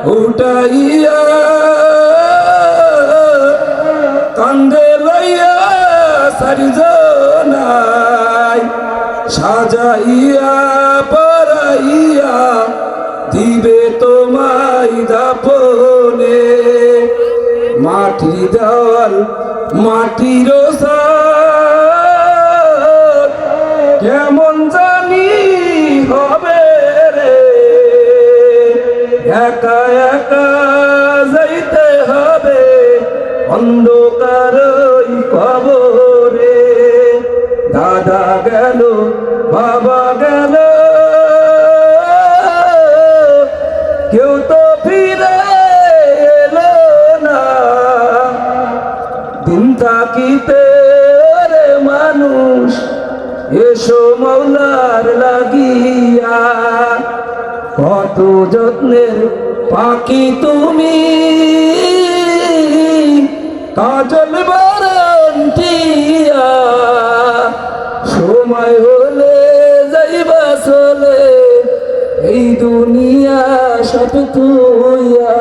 উঠাইয়া কান্দে লইয়া সারিজনাই সাজাইয়া পরাইয়া দিবে তোমায় দাপনে মাটি দেওয়াল মাটির সাথ কেমন জানি হবে রে একা একা যাইতে হবে অন্ধকারই কবরে দাদা গেল বাবা গেল কেউ তো ফিরে এলো না দিন থাকিতে রে মানুষ এসো মৌলার লাগিয়া কত যত্নের পাখি তুমি কাজল বারান্টিয়া সময় হলে যাইবা চলে এই দুনিয়া সব তুইয়া